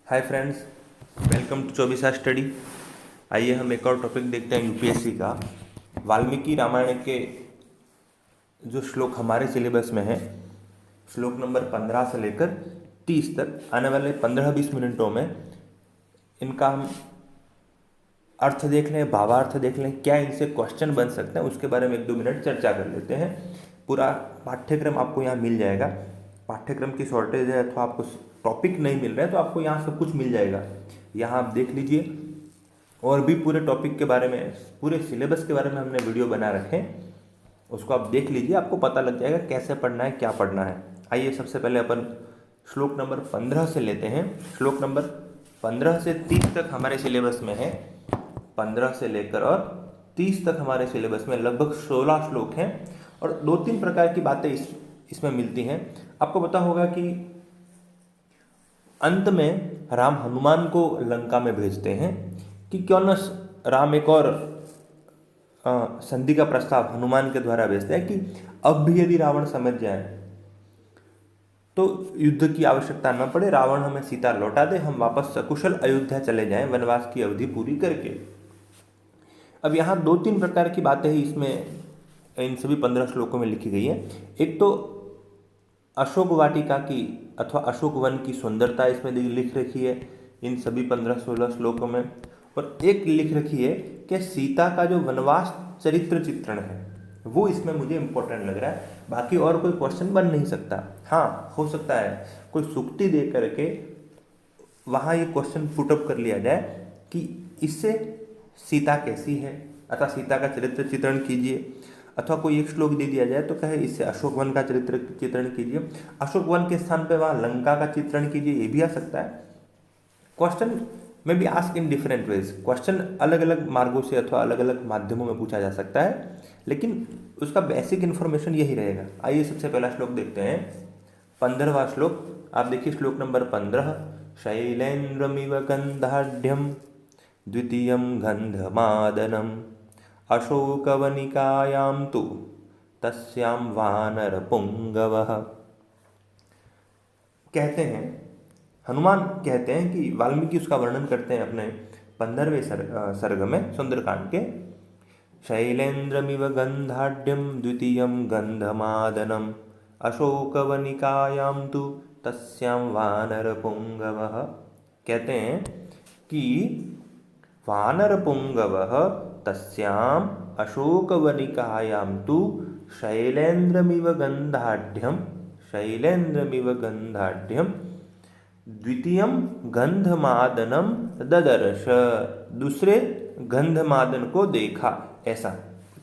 Hi friends, welcome to Chaubisa study. आइए हम एक और टॉपिक देखते हैं यूपीएससी का। वाल्मीकि रामायण के जो श्लोक हमारे सिलेबस में है, श्लोक नंबर 15 से लेकर 30 तक, आने वाले 15-20 मिनटों में इनका हम अर्थ देख लें, भावार्थ देख लें, क्या इनसे क्वेश्चन बन सकते हैं उसके बारे में 1-2 मिनट चर्चा कर लेते हैं। पूरा पाठ्यक्रम आपको यहाँ मिल जाएगा। पाठ्यक्रम की शॉर्टेज है अथवा आपको टॉपिक नहीं मिल रहा है तो आपको यहाँ सब कुछ मिल जाएगा। यहाँ आप देख लीजिए, और भी पूरे टॉपिक के बारे में, पूरे सिलेबस के बारे में हमने वीडियो बना रखे हैं, उसको आप देख लीजिए, आपको पता लग जाएगा कैसे पढ़ना है, क्या पढ़ना है। आइए सबसे पहले अपन श्लोक नंबर 15 से लेते हैं। श्लोक नंबर 15 से 30 तक हमारे सिलेबस में है। 15 से लेकर और 30 तक हमारे सिलेबस में लगभग 16 श्लोक हैं और 2-3 प्रकार की बातें इसमें मिलती हैं। आपको पता होगा कि अंत में राम हनुमान को लंका में भेजते हैं कि क्यों न राम एक और संधि का प्रस्ताव हनुमान के द्वारा भेजते हैं कि अब भी यदि रावण समझ जाए तो युद्ध की आवश्यकता न पड़े, रावण हमें सीता लौटा दे, हम वापस सकुशल अयोध्या चले जाएं वनवास की अवधि पूरी करके। अब यहाँ 2-3 प्रकार की बातें ही इसमें इन सभी 15 श्लोकों में लिखी गई है। एक तो अशोक वाटिका की अथवा अशोक वन की सुंदरता इसमें लिख रखी है इन सभी 15-16 श्लोकों में, और एक लिख रखी है कि सीता का जो वनवास चरित्र चित्रण है वो इसमें मुझे इम्पोर्टेंट लग रहा है। बाकी और कोई क्वेश्चन बन नहीं सकता। हाँ, हो सकता है कोई सूक्ति दे करके वहाँ ये क्वेश्चन पुटअप कर लिया जाए कि इससे सीता कैसी है अथवा सीता का चरित्र चित्रण कीजिए, अथवा कोई एक श्लोक दे दिया जाए तो कहे इससे अशोक वन का चरित्र चित्रण कीजिए, अशोक वन के स्थान पे वहाँ लंका का चित्रण कीजिए, ये भी आ सकता है। क्वेश्चन में be ask in different ways. Question अलग अलग मार्गों से अथवा अलग अलग माध्यमों में पूछा जा सकता है, लेकिन उसका बेसिक इन्फॉर्मेशन यही रहेगा। आइए सबसे पहला श्लोक देखते हैं, 15वां श्लोक। आप देखिए श्लोक नंबर 15। शैलेन्द्रमिव गंधाढ़्यम द्वितीयं गंधमादनम अशोकवनिकायां तु तस्यां वानरपुंगवः। कहते हैं, हनुमान कहते हैं कि वाल्मीकि उसका वर्णन करते हैं अपने 15वें सर्ग में सुंदरकांड के। शैलेन्द्रमिव गंधाढ़्यम द्वितीयं गंधमादनम अशोकवनिकायां तु तस्यां वानरपुंगवः। कहते हैं कि वानरपुंगवः तस्यां अशोकवनिकायां तु शैलेन्द्रमिव गंधाढ़्यम द्वितीयं गंधमादनम ददर्श। दूसरे गंधमादन को देखा। ऐसा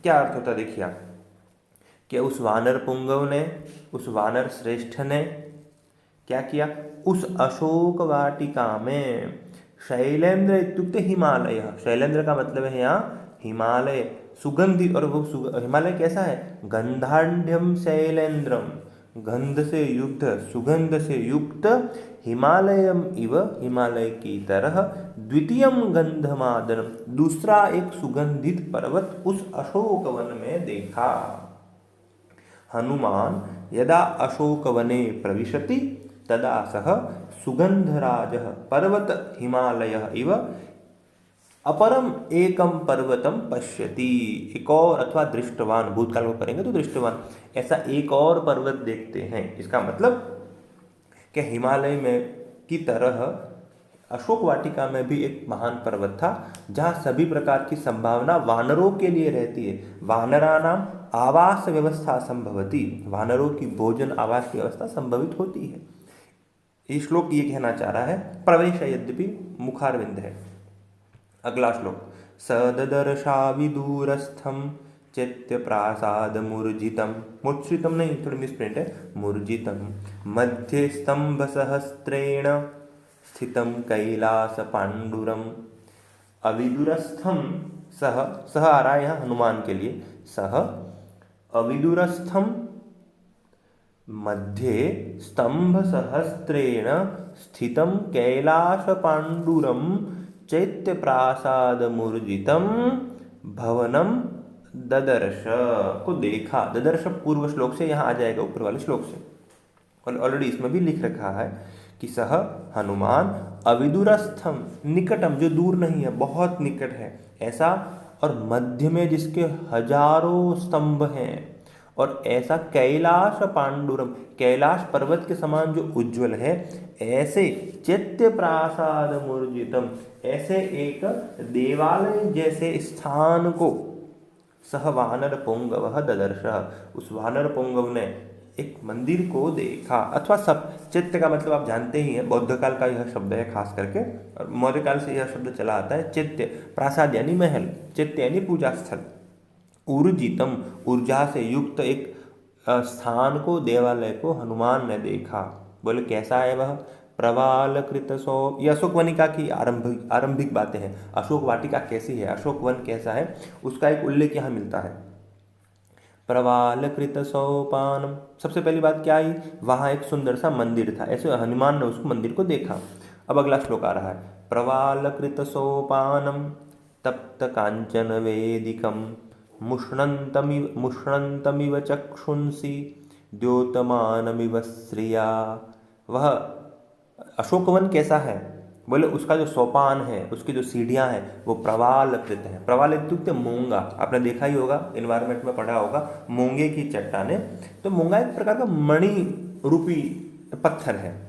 क्या अर्थ होता है देखिए आप, कि उस वानर पुंगव ने, उस वानर श्रेष्ठ ने क्या किया, उस अशोक वाटिका में, शैलेंद्र इत्युक्ते हिमालय, शैलेंद्र का मतलब है यहाँ हिमालय, सुगंधित, और वो हिमालय कैसा है, गंधाढ़्यम शैलेंद्रम, गंध से युक्त, सुगंध से युक्त हिमालयम इव, हिमालय की तरह, द्वितीयम गंधमादनम, दूसरा एक सुगंधित पर्वत उस अशोकवन में देखा। हनुमान यदा अशोकवने प्रविशति तदा सह सुगंधराजः पर्वत हिमालयः इव अपरम एकम पर्वतम पश्यति। एक और अथवा दृष्टवान, भूतकाल को करेंगे तो दृष्टवान, ऐसा एक और पर्वत देखते हैं। इसका मतलब कि हिमालय में की तरह अशोक वाटिका में भी एक महान पर्वत था जहाँ सभी प्रकार की संभावना वानरों के लिए रहती है। वानरानाम आवास व्यवस्था संभवती, वानरों की भोजन आवास की व्यवस्था संभवित होती है। ये श्लोक ये कहना चाह रहा है। प्रवेश यद्यपि मुखारविंद है। अगला श्लोक, सददर्शाविदूरस्थम चैत्य प्रासाद मूर्जितम, मूर्छितम नहीं, थोड़ी मिसप्रिंट है, मूर्जितम मध्ये स्तंभ सहस्त्रेण स्थितम कैलास पांडुरम। अविदूरस्थम, सह, सह आ रहा है यहाँ हनुमान के लिए, सह अविदूरस्थम मध्ये स्तंभ सहस्त्रेण स्थितम कैलास पांडुरम चैत्य प्रासाद मूर्जितम भवनम ददर्श, को देखा। ददर्श पूर्व श्लोक से यहाँ आ जाएगा ऊपर वाले श्लोक से, और ऑलरेडी इसमें भी लिख रखा है कि सह हनुमान अविदुरस्थम, निकटम जो दूर नहीं है, बहुत निकट है ऐसा, और मध्य में जिसके हजारों स्तंभ हैं, और ऐसा कैलाश पांडुरम, कैलाश पर्वत के समान जो उज्जवल है, ऐसे चैत्य प्रासाद मूर्जितम, ऐसे एक देवालय जैसे स्थान को सह वानर पुंगव ददर्श, उस वानर पुंगव ने एक मंदिर को देखा। अथवा सब, चैत्य का मतलब आप जानते ही हैं, बौद्ध काल का यह शब्द है खास करके, और मौर्य काल से यह शब्द चला आता है। चैत्य प्रासाद यानी महल, चैत्य यानी पूजा स्थल, ऊर्जितम ऊर्जा से युक्त एक स्थान को, देवालय को हनुमान ने देखा। बोले कैसा है वह? प्रवाल कृत सो, ये अशोक वनिका की आरंभिक बातें हैं। अशोक वाटिका कैसी है, अशोक वन कैसा है, उसका एक उल्लेख यहाँ मिलता है। प्रवाल कृत सोपानम, सबसे पहली बात क्या आई, वहाँ एक सुंदर सा मंदिर था, ऐसे हनुमान ने उसको मंदिर को देखा। अब अगला श्लोक आ रहा है, प्रवाल कृत सोपानम तप्त कांचन वेदिकम मुष्णन्तमिव चक्षुंसि द्योतमानमिव श्रिया। वह अशोकवन कैसा है? बोले उसका जो सोपान है, उसकी जो सीढ़ियाँ हैं वो प्रवालकृत हैं। प्रवाल इत्युक्ते मूंगा, आपने देखा ही होगा, इन्वायरमेंट में पढ़ा होगा, मूंगे की चट्टानें। तो मूंगा एक प्रकार का मणि रूपी पत्थर है,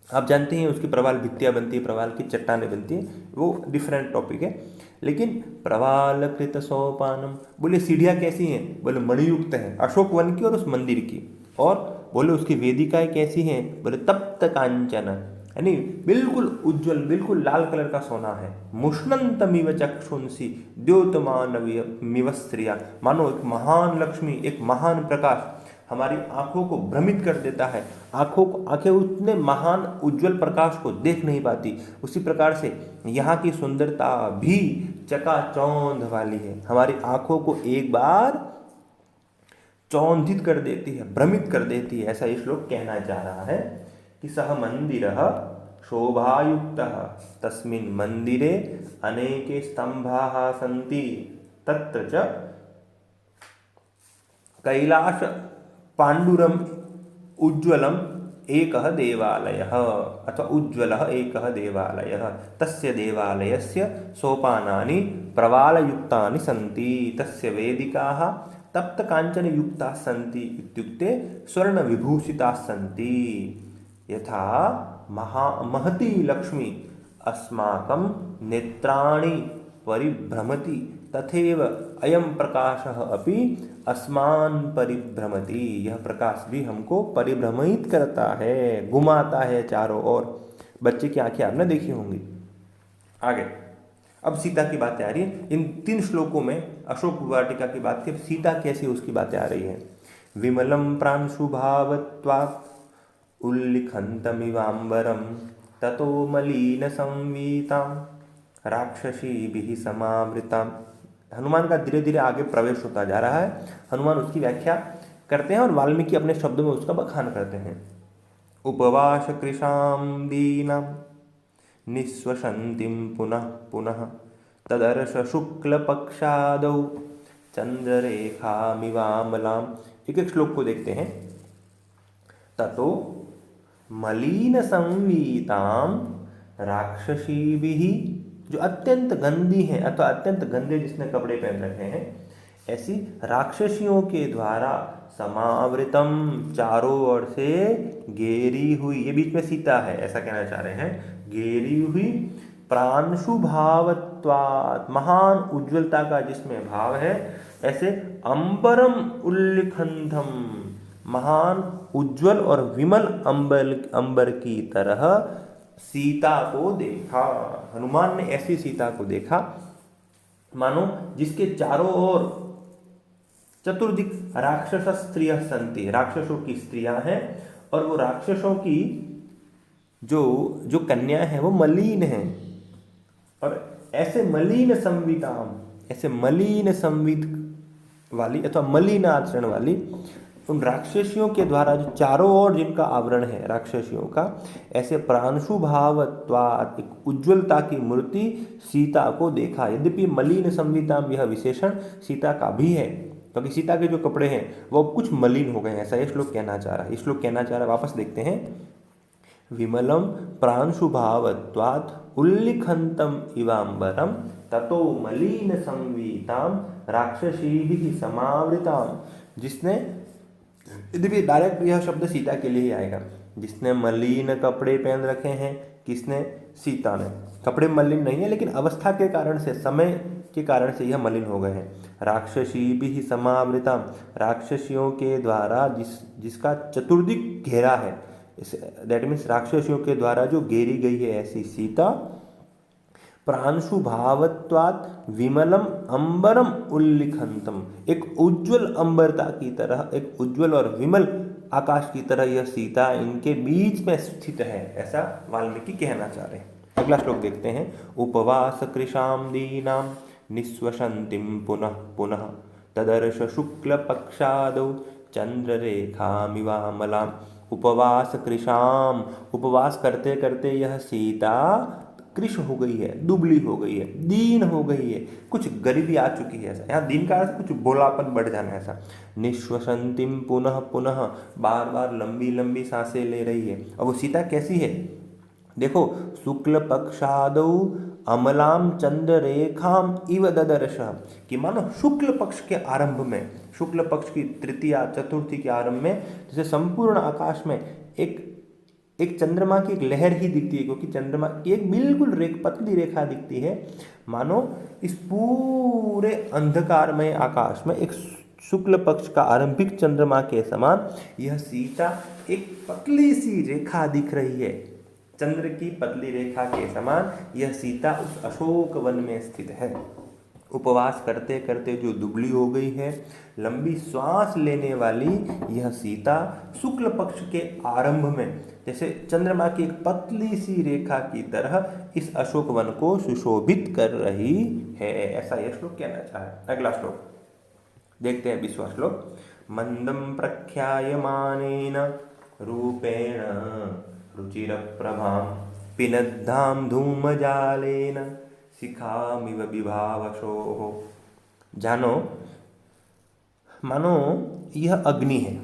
आप जानते हैं उसकी प्रवाल भित्तियाँ बनती है, प्रवाल की चट्टानें बनती है, वो डिफरेंट टॉपिक है। लेकिन प्रवाल कृत सोपानम, बोले सीढ़ियाँ कैसी हैं? बोले मणियुक्त हैं, अशोक वन की और उस मंदिर की। और बोले उसकी वेदिकाएं कैसी हैं? बोले तप्त कांचन, यानी बिल्कुल उज्जवल, बिल्कुल लाल कलर का सोना है। मुष्णन्तमिव चक्षुंसि द्योतमानमिव श्रिया, मानो एक महान लक्ष्मी, एक महान प्रकाश हमारी आंखों को भ्रमित कर देता है। आंखें उतने महान उज्जवल प्रकाश को देख नहीं पाती, उसी प्रकार से यहाँ की सुंदरता भी चकाचौंध वाली है, हमारी आंखों को एक बार चौंधित कर देती है, भ्रमित कर देती है। ऐसा ये श्लोक कहना चाह रहा है कि सह मंदिरः शोभायुक्तः तस्मिन् मंदिरे अनेके स्तंभाः सन्ति तत्र च कैलाश पांडुरम उज्ज्वलम एकः देवालयः, अथवा उज्ज्वलः एकः देवालयः, तस्य देवालयस्य सोपानानि प्रवालयुक्तानि सन्ति, तस्य वेदिकाः तप्त कांचन युक्ताः सन्ति इत्युक्ते स्वर्ण विभूषिताः सन्ति। यथा महती लक्ष्मी अस्माकं नेत्राणि परिभ्रमति तथैव अयं प्रकाशः अपि अस्मान् परिभ्रमति, यह प्रकाश भी हमको परिभ्रमित करता है, घुमाता है चारों ओर। बच्चे की आंखें आपने देखी होंगी। आगे अब सीता की बातें आ रही है। इन 3 श्लोकों में अशोक वाटिका की बात की, सीता कैसी उसकी बातें आ रही हैं। विमलम प्रांशुभावत्वात् उल्लिखन्तमिवाम्बरं ततो मलिन संवीतां राक्षसीभिः समावृतां। हनुमान का धीरे धीरे आगे प्रवेश होता जा रहा है, हनुमान उसकी व्याख्या करते हैं और वाल्मीकि अपने शब्दों में उसका बखान करते हैं। उपवास कृशां दीनां निःश्वसन्तीं पुनः पुनः तदर्श शुक्लपक्षादौ चंद्ररेखामिवामलां। एक एक श्लोक को देखते हैं। ततो मलिन संवीतां राक्षसीभिः, जो अत्यंत गंदी हैं अथवा अत्यंत गंदे जिसने कपड़े पहन रखे हैं, ऐसी राक्षसियों के द्वारा समावृतम, चारों ओर से घेरी हुई, ये बीच में सीता है ऐसा कहना चाह रहे हैं, घेरी हुई, प्रांशुभावत्वात्, महान उज्ज्वलता का जिसमें भाव है, ऐसे अंबरम उल्लिखंतम, महान उज्ज्वल और विमल अंबर की तरह सीता को देखा। हनुमान ने ऐसी सीता को देखा मानो जिसके चारों ओर चतुर्दिक राक्षस स्त्रियां संति, राक्षसों की स्त्रियां हैं, और वो राक्षसों की जो कन्या है वो मलिन है, और ऐसे मलिन संविताम, ऐसे मलिन संवित वाली अथवा मलिन आचरण वाली उन राक्षसियों के द्वारा जो चारों ओर जिनका आवरण है राक्षसियों का, ऐसे प्रांशुभावत्वात्, एक उज्ज्वलता की मूर्ति सीता को देखा। यद्यपि मलिन संविताम यह विशेषण सीता का भी है, क्योंकि सीता के जो कपड़े हैं वो कुछ मलिन हो गए हैं, ऐसा ये श्लोक कहना चाह रहा है। ये श्लोक कहना चाह रहा है, वापस देखते हैं। विमलं प्रांशुभावत्वात् उल्लिखन्तम् इवाम्बरं ततो मलिन संवीतां राक्षसीभिः समावृताम। जिसने, यदि डायरेक्ट यह शब्द सीता के लिए ही आएगा, जिसने मलिन कपड़े पहन रखे हैं, किसने? सीता ने। कपड़े मलिन नहीं है, लेकिन अवस्था के कारण से, समय के कारण से यह मलिन हो गए हैं। राक्षसीभिः समावृताम, राक्षसियों के द्वारा जिसका चतुर्दिक घेरा है, दैट मीन्स राक्षसियों के द्वारा जो घेरी गई है, ऐसी सीता। प्रांशु भावत्वात् विमलम अंबरम उल्लिखंतम, एक उज्ज्वल अंबरता की तरह, एक उज्ज्वल और विमल आकाश की तरह यह सीता इनके बीच में स्थित है, ऐसा वाल्मीकि कहना चाह रहे हैं। अगला श्लोक देखते हैं। उपवास कृशाम दीनां निःश्वसन्तीं पुनः पुनः तदर्श शुक्ल पक्षादौ चंद्ररेखामिवामलाम्। उपवास कृशाम, उपवास करते करते यह सीता कृश हो गई है, दुबली हो गई है, दीन हो गई है, कुछ गरीबी आ चुकी है, ऐसा। यहाँ दीन का अर्थ कुछ बोलापन बढ़ जाना, ऐसा। निःश्वसन्तीं पुनः पुनः, बार बार लंबी लंबी सांसें ले रही है। और वो सीता कैसी है? देखो, शुक्ल पक्षादौ अमलाम चंद्र रेखाम इव ददर्श, कि मानो शुक्ल पक्ष के आरंभ में, शुक्ल पक्ष की तृतीया चतुर्थी के आरंभ में, जैसे संपूर्ण आकाश में एक चंद्रमा की एक लहर ही दिखती है, क्योंकि चंद्रमा की एक बिल्कुल पतली रेखा दिखती है। मानो इस पूरे अंधकारमय आकाश में एक शुक्ल पक्ष का आरंभिक चंद्रमा के समान यह सीता एक पतली सी रेखा दिख रही है। चंद्र की पतली रेखा के समान यह सीता उस अशोक वन में स्थित है। उपवास करते करते जो दुबली हो गई है, लंबी श्वास लेने वाली यह सीता शुक्ल पक्ष के आरंभ में जैसे चंद्रमा की एक पतली सी रेखा की तरह इस अशोक वन को सुशोभित कर रही है, ऐसा यह श्लोक कहना चाह है। अगला श्लोक देखते हैं, 20वां श्लोक। मंदं प्रख्यायमानेन रूपेण रुचिरप्रभां पिनद्धां धूमजालेन शिखामिव विभावशोः। जानो, मानो यह अग्नि है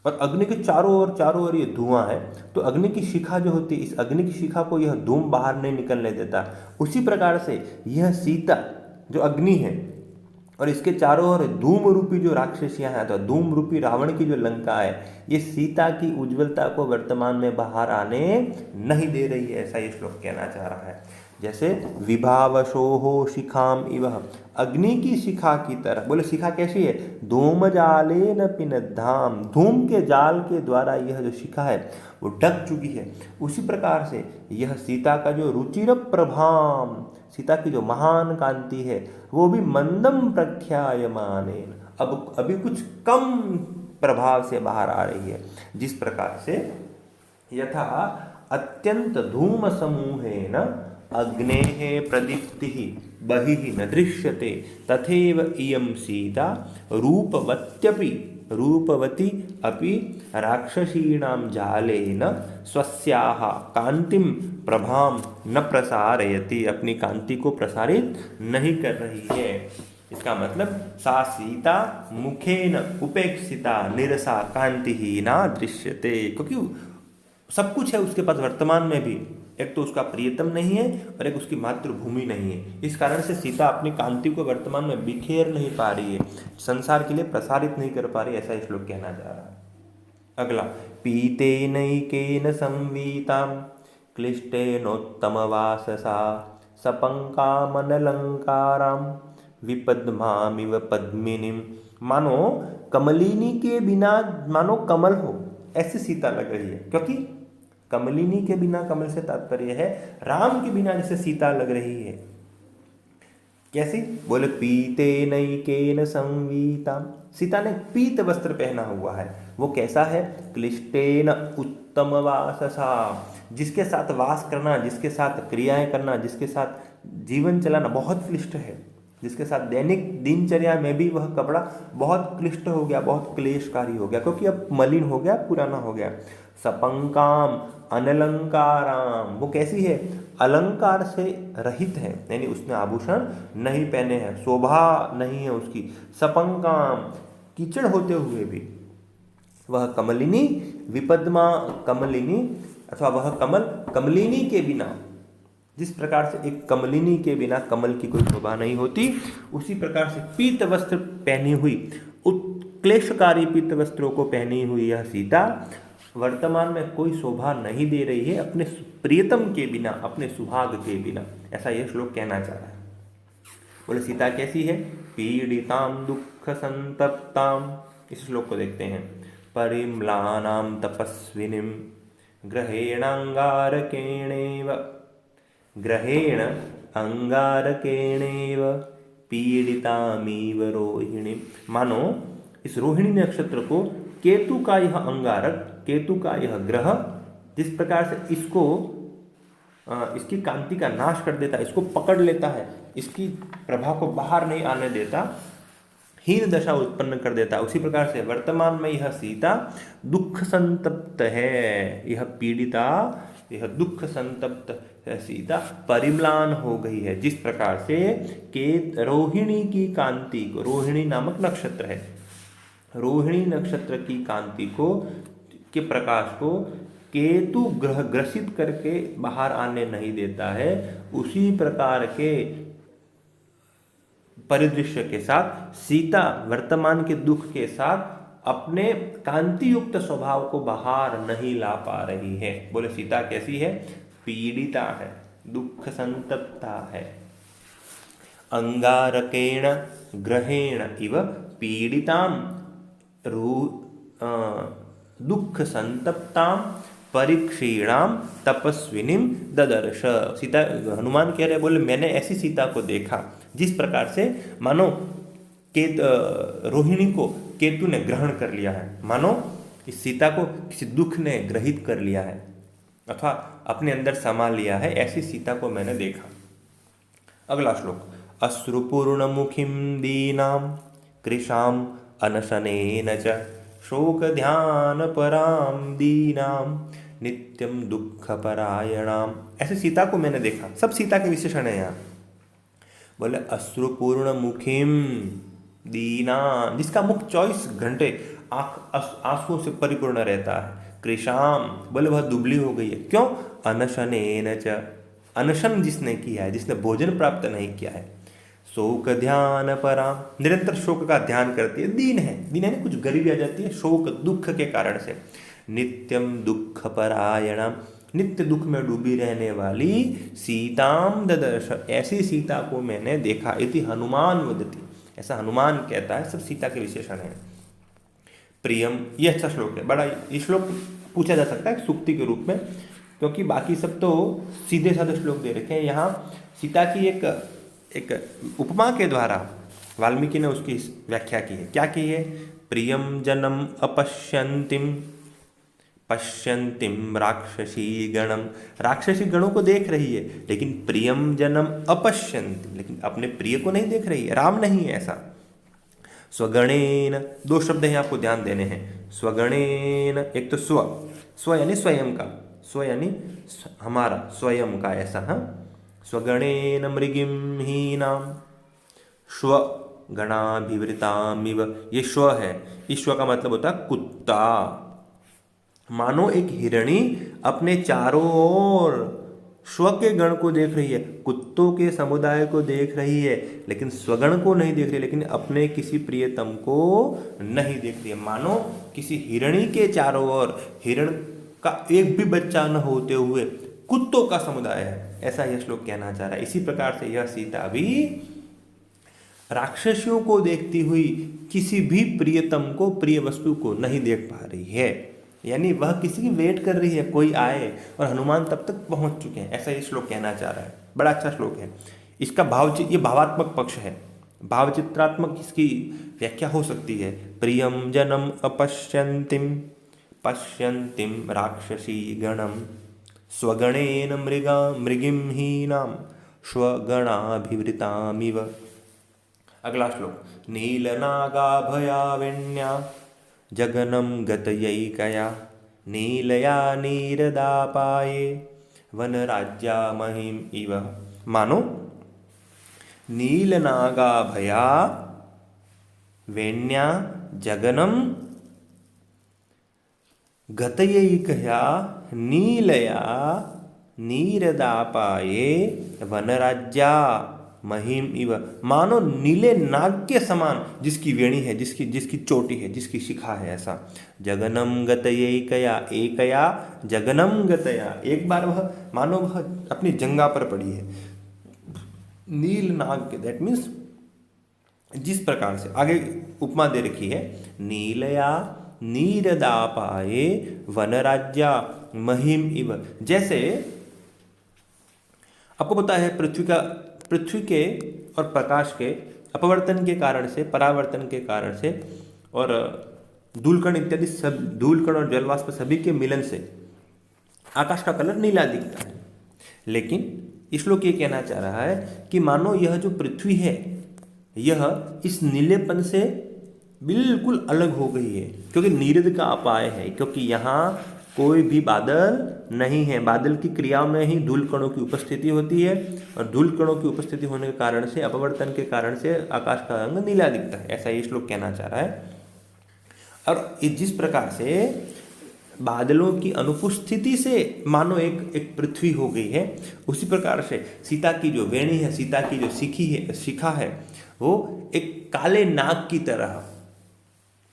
और अग्नि के चारों ओर ये धुआं है, तो अग्नि की शिखा जो होती है, इस अग्नि की शिखा को यह धूम बाहर नहीं निकलने देता। उसी प्रकार से यह सीता जो अग्नि है और इसके चारों ओर धूम रूपी जो राक्षसियां हैं, तो धूम रूपी रावण की जो लंका है, ये सीता की उज्ज्वलता को वर्तमान में बाहर आने नहीं दे रही है, ऐसा ये श्लोक कहना चाह रहा है। जैसे विभावशोहो शिखाम इव, अग्नि की शिखा की तरह। बोले शिखा कैसी है? धूम जाले न पिनद्धाम, धूम के जाल के द्वारा यह जो शिखा है वो ढक चुकी है। उसी प्रकार से यह सीता का जो रुचिर प्रभाम, सीता की जो महान कांति है, वो भी मंदम प्रख्यायमानेन, अब अभी कुछ कम प्रभाव से बाहर आ रही है। जिस प्रकार से यथा अत्यंत धूम समूहेन अग्नेः प्रदीप्तिः बहिः न दृश्यते तथैव इयं सीता रूपवती अपि राक्षसीणां जालेन स्वस्याः कांतिं प्रभां न प्रसारयति, अपनी कांति को प्रसारित नहीं कर रही है। इसका मतलब सा सीता मुखेन उपेक्षिता निरसा कांतिहीना दृश्यते, क्योंकि सब कुछ है उसके पास वर्तमान में भी, एक तो उसका प्रियतम नहीं है और एक उसकी मातृभूमि नहीं है। इस कारण से सीता अपनी कांति को वर्तमान में बिखेर नहीं पा रही है, संसार के लिए प्रसारित नहीं कर पा रही, ऐसा इस श्लोक कहना जा रहा है। अगला, पीतेनैकेन संवीतां क्लिष्टेनोत्तम वाससा सपंकामनलंकारां विपद्मामिव पद्मिनीं। मानो कमलिनी के बिना मानो कमल हो, ऐसी सीता लग रही है। क्योंकि कमलिनी के बिना, कमल से तात्पर्य है राम के बिना जैसे सीता लग रही है। कैसी? बोले पीतेनैकेन संवीता, सीता ने पीत वस्त्र पहना हुआ है। वो कैसा है? क्लिष्टेन उत्तम वाससा, जिसके साथ वास करना, जिसके साथ क्रियाएं करना, जिसके साथ जीवन चलाना बहुत क्लिष्ट है, जिसके साथ दैनिक दिनचर्या में भी वह कपड़ा बहुत क्लिष्ट हो गया, बहुत क्लेशकारी हो गया, क्योंकि अब मलिन हो गया, पुराना हो गया। सपंकाम अनलंकाराम, वो कैसी है? अलंकार से रहित है, यानी उसने आभूषण नहीं पहने हैं, शोभा नहीं है उसकी। सपंकाम, कीचड़ होते हुए भी वह कमलिनी, विपद्मा कमलिनी अथवा वह कमल कमलिनी के बिना, जिस प्रकार से एक कमलिनी के बिना कमल की कोई शोभा नहीं होती, उसी प्रकार से पीत वस्त्र पहनी हुई, उत्क्लेशकारी पीत वस्त्रों को पहनी हुई यह सीता वर्तमान में कोई शोभा नहीं दे रही है अपने प्रियतम के बिना, अपने सुहाग के बिना। ऐसा यह श्लोक कहना चाह रहा है। बोले सीता कैसी है? पीड़िताम दुख संतप्ताम। इस श्लोक को देखते हैं। परिम्लानाम तपस्विनीम ग्रहेणांगारकेणेव, ग्रहेण अंगारकेणेव पीड़ितामीव रोहिणी। मानो इस रोहिणी नक्षत्र को केतु का यह अंगारक, केतु का यह ग्रह जिस प्रकार से इसको इसकी कांति का नाश कर देता है, इसको पकड़ लेता है, इसकी प्रभा को बाहर नहीं आने देता, हीन दशा उत्पन्न कर देता है, उसी प्रकार से वर्तमान में यह सीता दुख संतप्त है। यह पीड़िता, यह दुख संतप्त सीता परिम्लान हो गई है। जिस प्रकार से के रोहिणी की कांति को, रोहिणी नामक नक्षत्र है, रोहिणी नक्षत्र की कांति को, के प्रकाश को केतु ग्रह ग्रसित करके बाहर आने नहीं देता है, उसी प्रकार के परिदृश्य के साथ सीता वर्तमान के दुख के साथ अपने कांति युक्त स्वभाव को बाहर नहीं ला पा रही है। बोले सीता कैसी है? पीड़िता है, दुख संतप्ता है। अंगारकेण ग्रहेण इव पीड़िताम दुख संतप्ताम परीक्षीणाम तपस्विनीम ददर्श। सीता, हनुमान कह रहे, बोले मैंने ऐसी सीता को देखा जिस प्रकार से मानो रोहिणी को केतु ने ग्रहण कर लिया है, मानो इस सीता को किसी दुख ने ग्रहित कर लिया है अथवा अपने अंदर समा लिया है, ऐसी सीता को मैंने देखा। अगला श्लोक। अश्रुपूर्ण मुखिम दीनाम कृशाम अनशनेन च शोक ध्यान पराम दीनाम नित्यम दुख परायणाम। ऐसे सीता को मैंने देखा। सब सीता के विशेषण है यहाँ। बोले अश्रुपूर्ण मुखिम दीना, जिसका मुख 24 घंटे आंसुओं से परिपूर्ण रहता है। कृशाम, बोले वह दुबली हो गई है। क्यों? अनशनेन च, अनशन जिसने किया है, जिसने भोजन प्राप्त नहीं किया है। शोक ध्यान पराम, निरंतर शोक का ध्यान करती है। दीन है, दीन है ना, कुछ गरीबी आ जाती है शोक दुख के कारण से। नित्यम दुख परायणम, नित्य दुख में डूबी रहने वाली सीताम ददर्श, ऐसी सीता को मैंने देखा। इति हनुमान वदति, ऐसा हनुमान कहता है। सब सीता के विशेषण है। प्रियम, ये अच्छा श्लोक है बड़ा। ये श्लोक पूछा जा सकता है सूक्ति के रूप में, क्योंकि बाकी सब तो सीधे साधे श्लोक दे रखे हैं। यहाँ सीता की एक उपमा के द्वारा वाल्मीकि ने उसकी व्याख्या की है। क्या की है? प्रियम जनम अपश्यंतिम पश्यंतिम राक्षसी गणम, राक्षसी गणों को देख रही है, लेकिन प्रियम जनम अपश्यंति, लेकिन अपने प्रिय को नहीं देख रही है। राम नहीं है ऐसा। स्वगणेन, दो शब्द हैं आपको ध्यान देने हैं। स्वगणेन, एक तो स्व, स्व यानी स्वयं का, स्व यानी हमारा, स्वयं का ऐसा। हाँ, स्वगणेन मृगिम हीनाम, श्व गणाभिवृतामिव, ये श्व है। इस श्व का मतलब होता है कुत्ता। मानो एक हिरणी अपने चारों ओर श्व के गण को देख रही है, कुत्तों के समुदाय को देख रही है, लेकिन स्वगण को नहीं देख रही, लेकिन अपने किसी प्रियतम को नहीं देख रही है। मानो किसी हिरणी के चारों ओर हिरण का एक भी बच्चा न होते हुए कुत्तों का समुदाय है, ऐसा यह श्लोक कहना चाह रहा है। इसी प्रकार से यह सीता भी राक्षसियों को देखती हुई किसी भी प्रियतम को, प्रिय वस्तु को नहीं देख पा रही है। यानी वह किसी की वेट कर रही है, कोई आए, और हनुमान तब तक पहुंच चुके हैं, ऐसा ये श्लोक कहना चाह रहा है। बड़ा अच्छा श्लोक है। इसका ये भावात्मक पक्ष है। भावचित्रात्मक इसकी व्याख्या हो सकती है। प्रियम जनम अपश्यंतिम पश्यंतिम राक्षसी गणम स्वगणेन मृगिम हीनाम स्वगणाभिवृतामिव। अगला श्लोक। नीलनागाभयावेण्या जगनं गतयैकया नीलया नीरदापाये वनराज्या महिम इव। मानो नीलनागाभया वेण्या जगनं गतयैकया नीलया नीरदापाये वनराज्या महिम इव, मानो नीले नाग के समान जिसकी वेणी है, जिसकी जिसकी चोटी है, जिसकी शिखा है, ऐसा। जगनम गतयैकया, एकया जगनम गतया, एक बार वह मानो वह अपनी जंगा पर पड़ी है। नील नाग के, दैट मीन्स जिस प्रकार से आगे उपमा दे रखी है, नीलया नीरदापाये वनराज्या महिम इव, जैसे आपको पता है पृथ्वी के और प्रकाश के अपवर्तन के कारण से, परावर्तन के कारण से और धूलकण इत्यादि सब, धूलकण और जलवाष्प सभी के मिलन से आकाश का कलर नीला दिखता है। लेकिन इस श्लोक ये कहना चाह रहा है कि मानो यह जो पृथ्वी है यह इस नीलेपन से बिल्कुल अलग हो गई है, क्योंकि नीरद का अपाय है, क्योंकि यहाँ कोई भी बादल नहीं है। बादल की क्रिया में ही धूल कणों की उपस्थिति होती है और धूल कणों की उपस्थिति होने के कारण से, अपवर्तन के कारण से आकाश का रंग नीला दिखता है, ऐसा ये श्लोक कहना चाह रहा है। और जिस प्रकार से बादलों की अनुपस्थिति से मानो एक पृथ्वी हो गई है, उसी प्रकार से सीता की जो वेणी है, सीता की जो शिखा है, वो एक काले नाग की तरह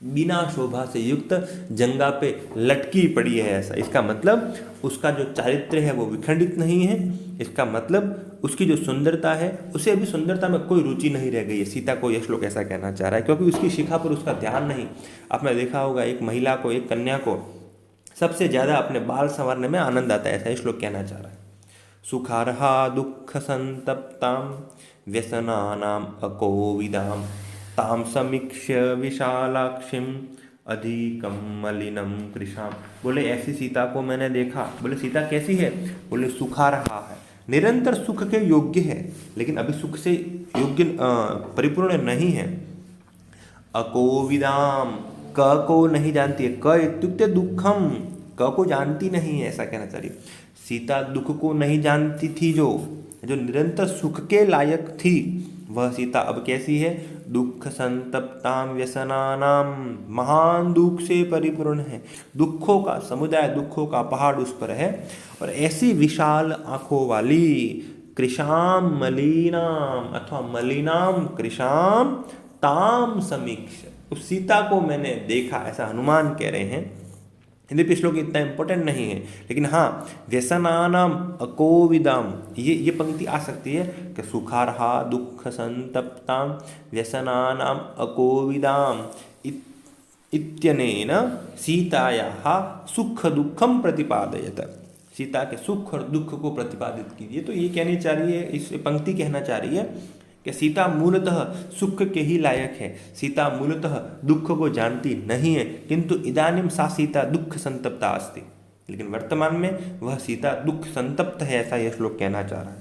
बिना शोभा से युक्त जंगा पे लटकी पड़ी है, ऐसा। इसका मतलब उसका जो चारित्र्य है वो विखंडित नहीं है, इसका मतलब उसकी जो सुंदरता है, उसे अभी सुंदरता में कोई रुचि नहीं रह गई है। सीता को यह श्लोक ऐसा कहना चाह रहा है, क्योंकि उसकी शिखा पर उसका ध्यान नहीं। आपने देखा होगा एक महिला को, एक कन्या को सबसे ज़्यादा अपने बाल संवारने में आनंद आता है, ऐसा ये श्लोक कहना चाह रहा है। सुखारहा दुख संतप्ताम व्यसनानाम अकोविदाम ताम समीक्ष्य विशालाक्षिम अधिकम मलिनम कृशाम। बोले ऐसी सीता को मैंने देखा। बोले सीता कैसी है? बोले सुखा रहा है, निरंतर सुख के योग्य है, लेकिन अभी सुख से योग्य परिपूर्ण नहीं है। अकोविदाम, क को नहीं जानती है, क इत्युक्ते दुखम, क को जानती नहीं है, ऐसा कहना चाहिए। सीता दुख को नहीं जानती थी, जो निरंतर सुख के लायक थी, वह सीता अब कैसी है? दुख संतप्ताम व्यसनानाम, महान दुख से परिपूर्ण है, दुखों का समुदाय, दुखों का पहाड़ उस पर है। और ऐसी विशाल आंखों वाली कृशाम मलिनाम अथवा मलिनाम कृशाम ताम समीक्ष, उस सीता को मैंने देखा, ऐसा हनुमान कह रहे हैं। यद्यपि श्लोक इतना इंपॉर्टेंट नहीं है, लेकिन हाँ, व्यसनानाम अकोविदाम, ये पंक्ति आ सकती है कि सुखारहा दुख संतप्ताम व्यसनानाम अकोविदाम इत्यनेन सीतायाः सुख दुखम प्रतिपादयत। सीता के सुख और दुख को प्रतिपादित कीजिए। तो ये कहनी चाह रही है, इस पंक्ति कहना चाह रही है कि सीता मूलतः सुख के ही लायक है, सीता मूलतः दुख को जानती नहीं है, किंतु इदानीं सा सीता दुख संतप्ता अस्ति, लेकिन वर्तमान में वह सीता दुख संतप्त है, ऐसा यह श्लोक कहना चाह रहा है।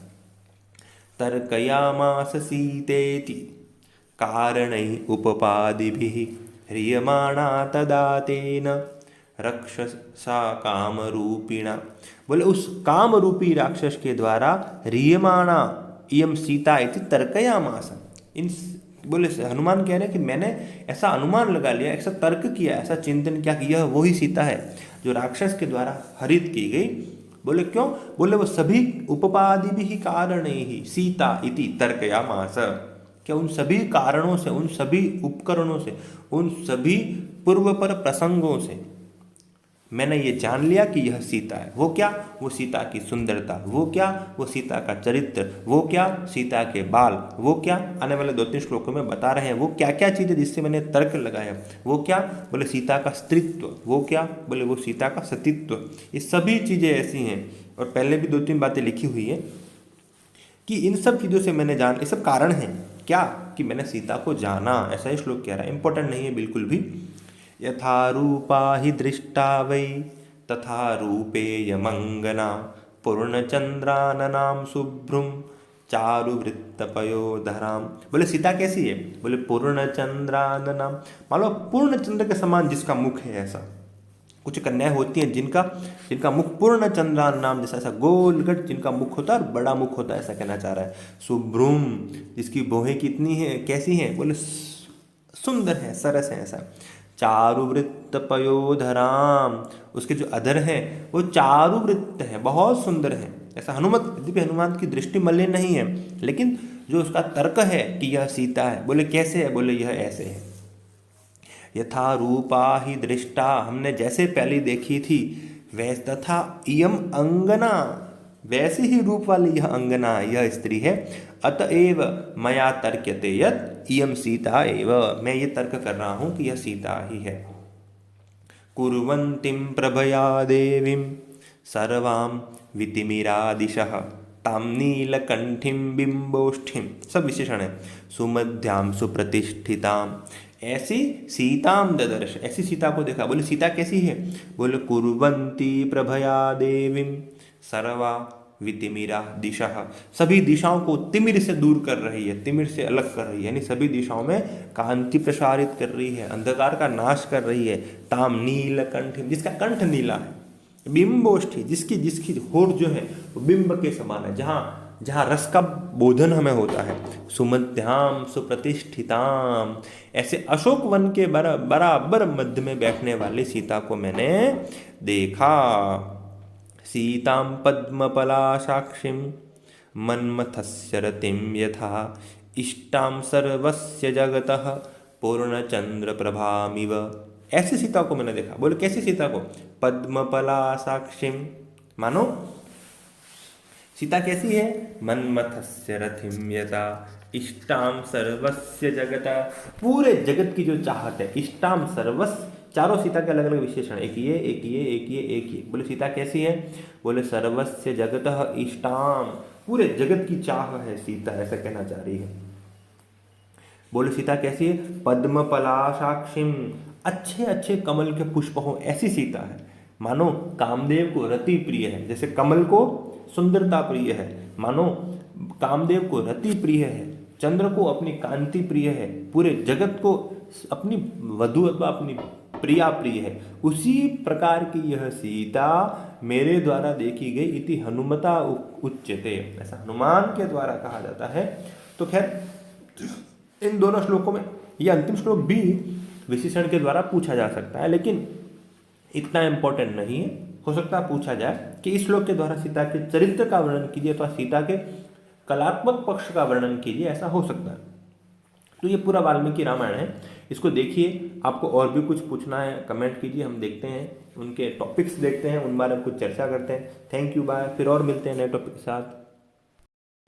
तर्कयामास सीतेति कारणैः उपपादिभिः ह्रियमाणा तदा तेन रक्षसा कामरूपिणा। बोले उस कामरूपी राक्षस के द्वारा ह्रियमाणा इयम सीता इति तर्कयामास। इन बोले हनुमान कह रहे हैं कि मैंने ऐसा अनुमान लगा लिया, ऐसा तर्क किया, ऐसा चिंतन किया कि यह वही सीता है जो राक्षस के द्वारा हरित की गई। बोले क्यों? बोले वो सभी उपपादि भी कारण ही सीता इति तर्कयामास, क्या उन सभी कारणों से, उन सभी उपकरणों से, उन सभी पूर्वपर प्रसंगों से मैंने ये जान लिया कि यह सीता है। वो क्या? वो सीता की सुंदरता, वो क्या? वो सीता का चरित्र, वो क्या? सीता के बाल, वो क्या? आने वाले 2-3 श्लोकों में बता रहे हैं वो क्या क्या चीज़ें जिससे मैंने तर्क लगाया। वो क्या? बोले सीता का स्त्रीत्व, वो क्या? बोले वो सीता का सतीत्व। ये सभी चीज़ें ऐसी हैं, और पहले भी 2-3 बातें लिखी हुई है कि इन सब चीज़ों से मैंने जान, ये सब कारण हैं क्या? कि मैंने सीता को जाना, ऐसा ही श्लोक कह रहा है। इंपॉर्टेंट नहीं है बिल्कुल भी। यथा रूपा हि दृष्टा वै तथा रूपेयमंगना पूर्णचंद्राननाम शुभ्रुम चारुवृत्तपयोधराम। बोले सीता कैसी है? बोले पूर्णचंद्राननाम, मान लो पूर्ण चंद्र के समान जिसका मुख है, ऐसा। कुछ कन्याएं होती हैं जिनका मुख पूर्ण चंद्राननाम जैसा, ऐसा गोलगट जिनका मुख होता है और बड़ा मुख होता है, ऐसा कहना चाह रहा है। शुभ्रुम, जिसकी भौहें कितनी है, कैसी हैं? बोले सुंदर है, सरस है, ऐसा। चारुवृत्त पयोधराम, उसके जो अधर हैं वो चारुवृत्त हैं, बहुत सुंदर हैं। ऐसा हनुमत, यद्यपि हनुमान की दृष्टि मलिन नहीं है, लेकिन जो उसका तर्क है कि यह सीता है, बोले कैसे है, बोले यह ऐसे है। यथा रूपा ही दृष्टा, हमने जैसे पहले देखी थी, वैस तथा इयम अंगना, वैसे ही रूप वाली यह अंगना, यह स्त्री है। अतएव मया तर्क्यते यत् इयम सीता एव, मैं ये तर्क कर रहा हूँ कि यह सीता ही है। कुर्वन्तीं प्रभया देवीं सर्वां वितिमिरादिशः, तां नीलकंठीं बिंबोष्ठीं, सब विशेषण है, सुमध्यां सुप्रतिष्ठितां, ऐसी सीताम ददर्श, ऐसी सीता को देखा। बोले सीता कैसी है, बोले कुर्वन्ती प्रभया देवीं सर्वा वितिमिरा दिशा, सभी दिशाओं को तिमिर से दूर कर रही है, तिमिर से अलग कर रही है, यानी सभी दिशाओं में कांति प्रसारित कर रही है, अंधकार का नाश कर रही है। ताम नील कंठ, जिसका कंठ नीला है। बिंबोष्ठी, जिसकी जिसकी होठ जो है वो बिंब के समान है, जहाँ जहाँ रस का बोधन हमें होता है। सुमध्याम सुप्रतिष्ठिताम, ऐसे अशोक वन के बराबर मध्य में बैठने वाली सीता को मैंने देखा। सीतां पद्मपलाशाक्षीं मन्मथस्य रतिं यथा, इष्टां सर्वस्य जगतः पूर्णचंद्रप्रभामिव, ऐसी सीता को मैंने देखा। बोले कैसी सीता को, पद्मपलाशाक्षीं, मानो सीता कैसी है, मन्मथस्य रथिं यथा, इष्टां सर्वस्य जगतः, पूरे जगत की जो चाहत है। इष्टां सर्वस्य, चारों सीता के अलग अलग विशेषण, एक ये एक ये एक ये एक ये। बोले सीता कैसी है, बोले सर्वस्य जगतः इष्टाम, पूरे जगत की चाह है सीता, ऐसा कहना चाह रही है। बोले सीता कैसी है, पद्म पलाशाक्षिम, अच्छे अच्छे कमल के पुष्प हो, ऐसी सीता है। मानो कामदेव को रति प्रिय है, जैसे कमल को सुंदरता प्रिय है, मानो कामदेव को रति प्रिय है, चंद्र को अपनी कांति प्रिय है, पूरे जगत को अपनी वधु अथवा अपनी प्रिया प्रिय है। उसी प्रकार की यह सीता मेरे द्वारा देखी गई, इति हनुमता उच्यते, ऐसा हनुमान के द्वारा कहा जाता है। तो खैर इन दोनों श्लोकों में, यह अंतिम श्लोक भी विशेषण के द्वारा पूछा जा सकता है, लेकिन इतना इम्पोर्टेंट नहीं है। हो सकता है पूछा जाए कि इस श्लोक के द्वारा सीता के चरित्र का वर्णन कीजिए अथवा सीता के कलात्मक पक्ष का वर्णन कीजिए, ऐसा हो सकता है। तो ये पूरा वाल्मीकि रामायण है, इसको देखिए। आपको और भी कुछ पूछना है कमेंट कीजिए, हम देखते हैं, उनके टॉपिक्स देखते हैं, उन बारे में कुछ चर्चा करते हैं। थैंक यू, बाय, फिर और मिलते हैं नए टॉपिक के साथ।